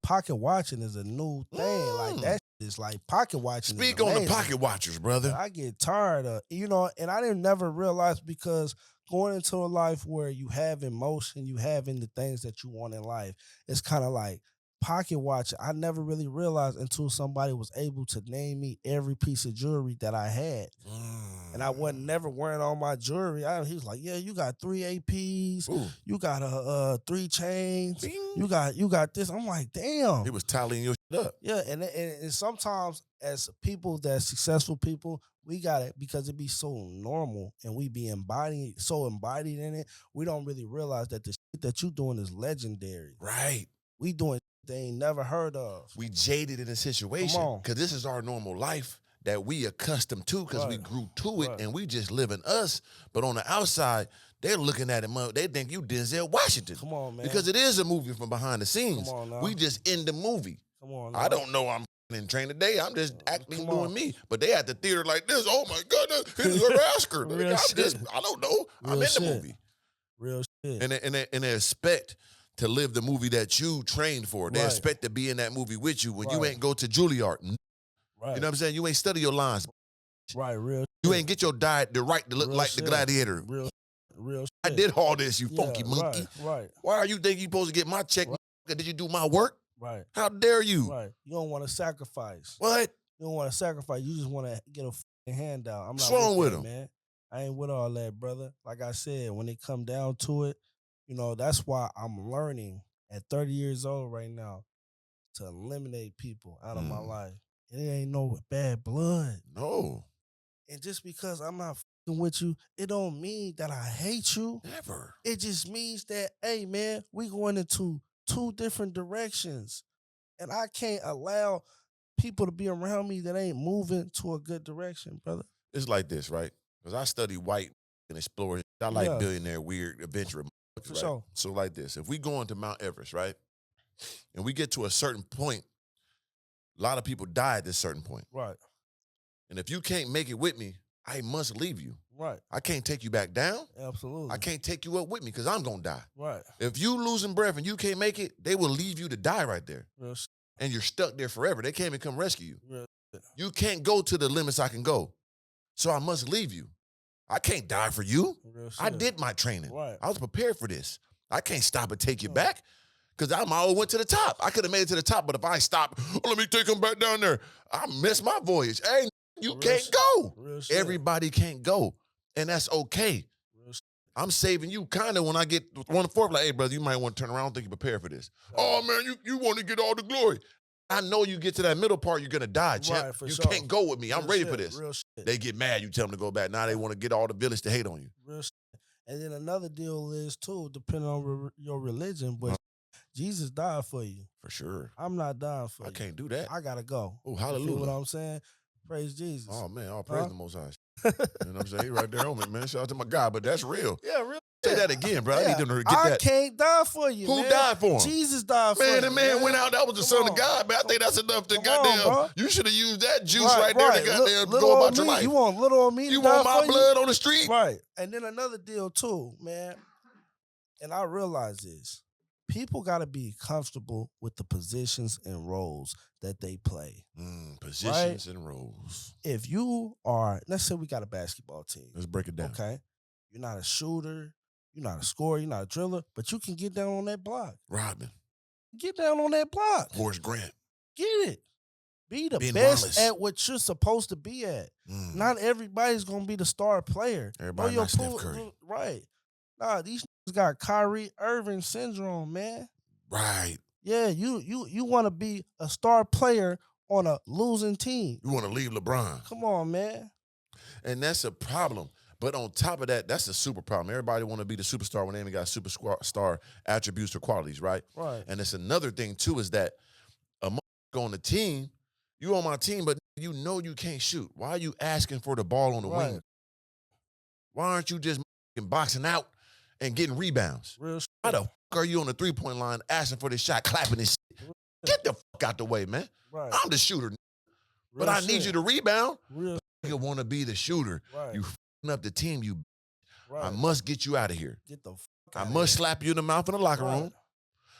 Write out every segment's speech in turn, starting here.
pocket watching is a new thing. Like that is like pocket watching. Speak on the pocket watchers, brother. I get tired of, and I didn't never realize, because going into a life where you have emotion, you having the things that you want in life, it's kind of like pocket watching. I never really realized until somebody was able to name me every piece of jewelry that I had. And I wasn't never wearing all my jewelry. He was like, yeah, you got 3 APs, you got 3 chains, Bing. you got this. I'm like, damn. He was tallying your shit up. Yeah, and sometimes as people that successful people, we got it because it be so normal and we be embodied in it. We don't really realize that the shit that you doing is legendary. Right. We doing they ain't never heard of. We jaded in a situation because this is our normal life that we accustomed to because we grew to it and we just living us. But on the outside, they're looking at it. They think you Denzel Washington. Come on, man. Because it is a movie from behind the scenes. Come on now. We just in the movie. Come on now. I don't know I'm in train today. I'm just acting doing me. But they at the theater like this. Oh my goodness, he's an Oscar. I don't know. I'm in the movie. Real shit. And they expect to live the movie that you trained for. They expect to be in that movie with you when you ain't go to Juilliard. Right. You know what I'm saying? You ain't study your lines. Right, real You ain't get your diet to look like the gladiator. Real shit. I did all this, you funky monkey. Right. Why are you think you supposed to get my check? Did you do my work? Right. How dare you? Right. You don't want to sacrifice. What? You don't want to sacrifice. You just want to get a fucking handout. I'm What's not wrong with him, man. I ain't with all that, brother. Like I said, when it come down to it, that's why I'm learning at 30 years old right now to eliminate people out of my life. And it ain't no bad blood. No. And just because I'm not fucking with you, it don't mean that I hate you. Never. It just means that, hey, man, we going into 2 different directions. And I can't allow people to be around me that ain't moving to a good direction, brother. It's like this, right? Because I study white and explore. I like billionaire, weird, adventure. For right? sure. So like this, if we go into Mount Everest, right, and we get to a certain point, a lot of people die at this certain point. Right. And if you can't make it with me, I must leave you. Right. I can't take you back down. Absolutely. I can't take you up with me because I'm going to die. Right. If you losing breath and you can't make it, they will leave you to die right there. Real shit. And you're stuck there forever. They can't even come rescue you. Real shit. You can't go to the limits I can go. So I must leave you. I can't die for you. Real shit. I did my training. Right. I was prepared for this. I can't stop and take you back because I always went to the top. I could have made it to the top, but if I stop, let me take him back down there, I missed my voyage. Hey, you can't go. Everybody can't go, and that's okay. I'm saving you kind of when I get 1/4, like, hey, brother, you might want to turn around. I don't think you're prepared for this. Oh, man, you want to get all the glory. I know you get to that middle part, you're going to die, champ. You can't go with me. I'm ready for this. Real shit. They get mad. You tell them to go back. Now they want to get all the village to hate on you. Real shit. And then another deal is, too, depending on your religion, but Jesus died for you. For sure. I'm not dying for you. I can't do that. I got to go. Oh, hallelujah. You know what I'm saying? Praise Jesus. Oh, man, all praise the Most High. You know what I'm saying? He right there on me, man. Shout out to my God, but that's real. Yeah, real. Say that again, bro. I need them to get that. I can't die for you, Who man. died for him? Jesus died for you. Man, the man went out. That was the Son of God, man. I think that's enough to goddamn. You should have used that juice right there to goddamn go about your life. You want little on me? You want my blood on the street? Right. And then another deal, too, man. And I realize this. People got to be comfortable with the positions and roles that they play. Positions and roles. If you are, let's say we got a basketball team. Let's break it down. Okay. You're not a shooter. You're not a scorer. You're not a driller. But you can get down on that block. Rodman. Get down on that block. Horace Grant. Get it. Be the best at what you're supposed to be at. Not everybody's going to be the star player. Everybody not Steph Curry. Right. Nah, these got Kyrie Irving syndrome, man. Right. Yeah, you want to be a star player on a losing team. You want to leave LeBron. Come on, man. And that's a problem. But on top of that, that's a super problem. Everybody want to be the superstar when they ain't got superstar attributes or qualities, right? Right. And it's another thing, too, is that a on the team, you on my team, but you know you can't shoot. Why are you asking for the ball on the wing? Why aren't you just boxing out and getting rebounds? Real shit. Why the fuck are you on the three-point line asking for this shot, clapping this shit? Get the fuck out the way, man. Right. I'm the shooter, but I need you to rebound. You want to be the shooter. Right. You f***ing up the team. You. Right. I must get you out of here. Get the fuck I out must slap you in the mouth in the locker room.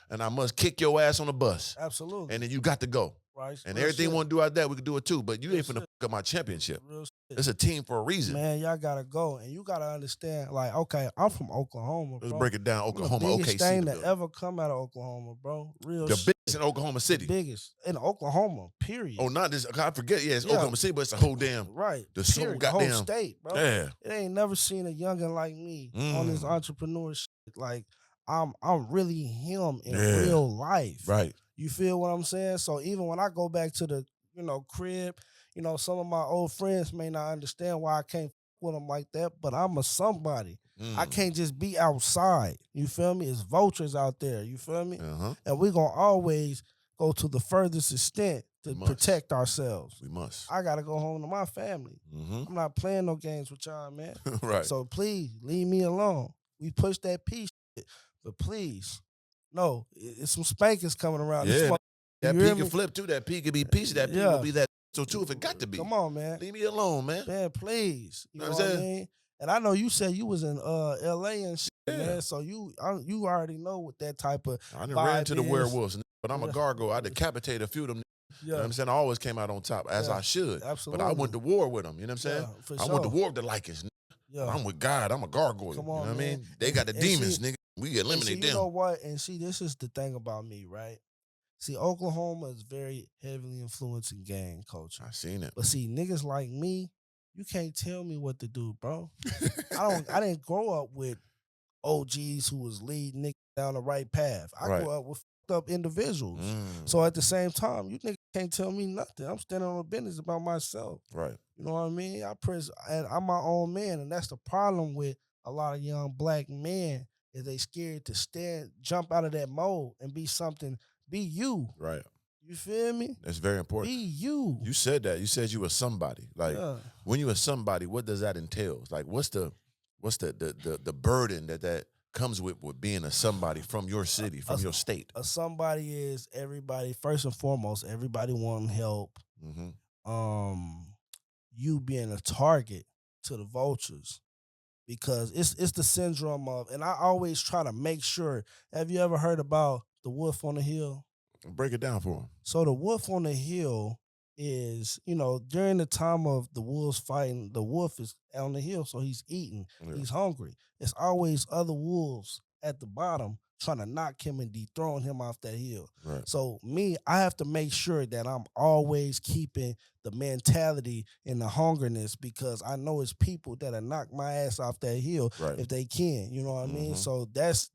and I must kick your ass on the bus. Absolutely. And then you got to go. Right. And Real everything shit. want to do out there, we can do it too. But you Real ain't finna shit. fuck up my championship. Real shit. It's a team for a reason. Man, y'all gotta go. And you gotta understand, like, okay, I'm from Oklahoma, bro. Let's break it down. Oklahoma, the biggest OKC. thing that ever come out of Oklahoma, bro. Real the shit. biggest in Oklahoma City. The biggest in Oklahoma, period. Oh, not this. I forget. Yeah, it's Oklahoma City, but it's the whole damn. Right. The period. whole goddamn whole state, bro. Yeah. It ain't never seen a youngin' like me on this entrepreneur shit. Like, I'm really him in real life. Right. You feel what I'm saying? So even when I go back to the, crib, some of my old friends may not understand why I can't f with them like that, but I'm a somebody. I can't just be outside. You feel me? It's vultures out there. You feel me? And we're going to always go to the furthest extent to protect ourselves. We must. I got to go home to my family. I'm not playing no games with y'all, man. Right. So please, leave me alone. We push that peace shit, but please, no, it's some spankings coming around. Yeah. That You P hear can me? flip too. That P can be peace. That P will be that so too if it got to be. Come on, man. Leave me alone, man. Man, please. You know what what I'm I saying? mean? And I know you said you was in LA and shit, man. So you already know what that type of I done vibe ran into the is. werewolves, but I'm a gargoyle. I decapitated a few of them. You know what I'm saying? I always came out on top, as I should. Absolutely. But I went to war with them, you know what I'm saying? For I went to war with the Lycans. But I'm with God. I'm a gargoyle. Come on, you know what I man. mean? They got the And demons, see- nigga. We eliminate them. You know what? And see, this is the thing about me, right? See, Oklahoma is very heavily influenced in gang culture. I seen it. But see, niggas like me, you can't tell me what to do, bro. I didn't grow up with OGs who was leading niggas down the right path. I grew up with fucked up individuals. So at the same time, you niggas can't tell me nothing. I'm standing on business about myself. Right. You know what I mean? I'm my own man, and that's the problem with a lot of young black men is they scared to jump out of that mold and be something. Be you. Right. You feel me? That's very important. Be you. You said that. You said you were somebody. Like when you were somebody, what does that entail? Like what's the burden that comes with being a somebody from your city, from your state? A somebody is everybody, first and foremost, everybody wanting help. You being a target to the vultures. Because it's the syndrome of, and I always try to make sure, have you ever heard about the wolf on the hill? Break it down for him. So the wolf on the hill is, during the time of the wolves fighting, the wolf is on the hill, so he's eating, he's hungry. It's always other wolves at the bottom trying to knock him and dethrone him off that hill. Right. So I have to make sure that I'm always keeping the mentality and the hungerness, because I know it's people that'll knock my ass off that hill if they can. You know what I mean? So that's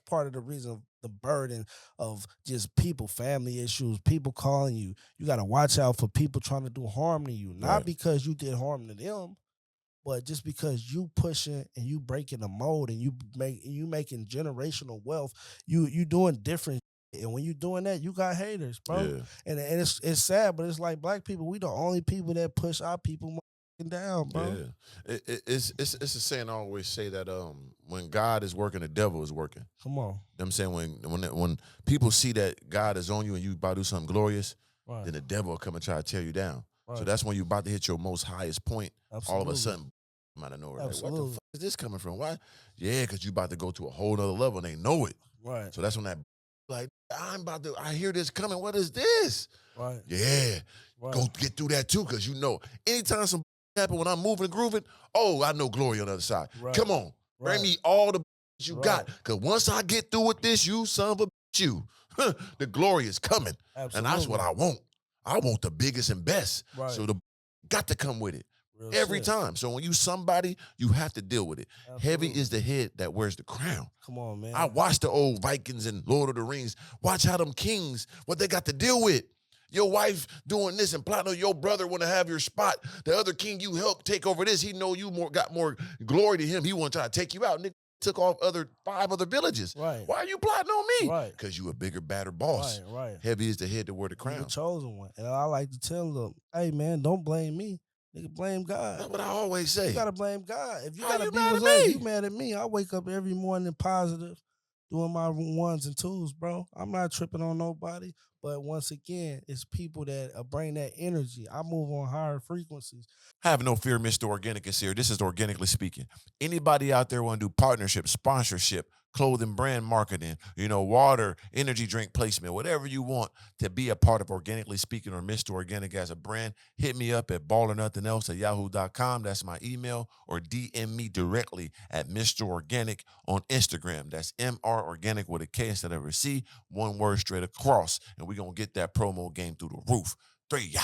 part of the reason, the burden of just people, family issues, people calling you. You got to watch out for people trying to do harm to you, not because you did harm to them, but just because you pushing and you breaking the mold and you making generational wealth, you doing different. And when you doing that, you got haters, bro. Yeah. And it's sad, but it's like black people, we the only people that push our people down, bro. Yeah. It's a saying I always say that when God is working, the devil is working. Come on. You know what I'm saying? When people see that God is on you and you about to do something glorious, then the devil will come and try to tear you down. So that's when you're about to hit your most highest point. All of a sudden, out of nowhere. Like, what the fuck is this coming from? Why? Yeah, because you about to go to a whole nother level and they know it. Right. So that's when I hear this coming. What is this? Right. Yeah. Go get through that too, because anytime some happen when I'm moving and grooving, I know glory on the other side. Right. Come on. Bring me all the you got. Because once I get through with this, you son of a you, the glory is coming. Absolutely. And that's what I want. I want the biggest and best. Right. So the got to come with it. Every time. So when you somebody, you have to deal with it. Absolutely. Heavy is the head that wears the crown. Come on, man. I watched the old Vikings and Lord of the Rings. Watch how them kings, what they got to deal with. Your wife doing this and plotting, your brother want to have your spot. The other king you helped take over this, he know you got more glory to him. He want to try to take you out. Nigga took off 5 other villages. Right. Why are you plotting on me? Right. Because you a bigger, badder boss. Right. Heavy is the head that wear the crown. You're the chosen one. And I like to tell them, hey, man, don't blame me. Nigga, blame God. That's what I always say. You gotta blame God. If you How gotta you be mad with at us, me? you mad at me. I wake up every morning positive, doing my ones and twos, bro. I'm not tripping on nobody. But once again, it's people that bring that energy. I move on higher frequencies. Have no fear, Mr. Organik is here. This is Organically Speaking. Anybody out there want to do partnership, sponsorship, clothing brand marketing, water, energy drink placement, whatever you want to be a part of Organically Speaking or Mr. Organic as a brand, hit me up at ballernothingelse@yahoo.com. That's my email, or DM me directly at Mr. Organic on Instagram. That's MR Organic with a K instead of a C, one word straight across. And we're going to get that promo game through the roof. 3 ya.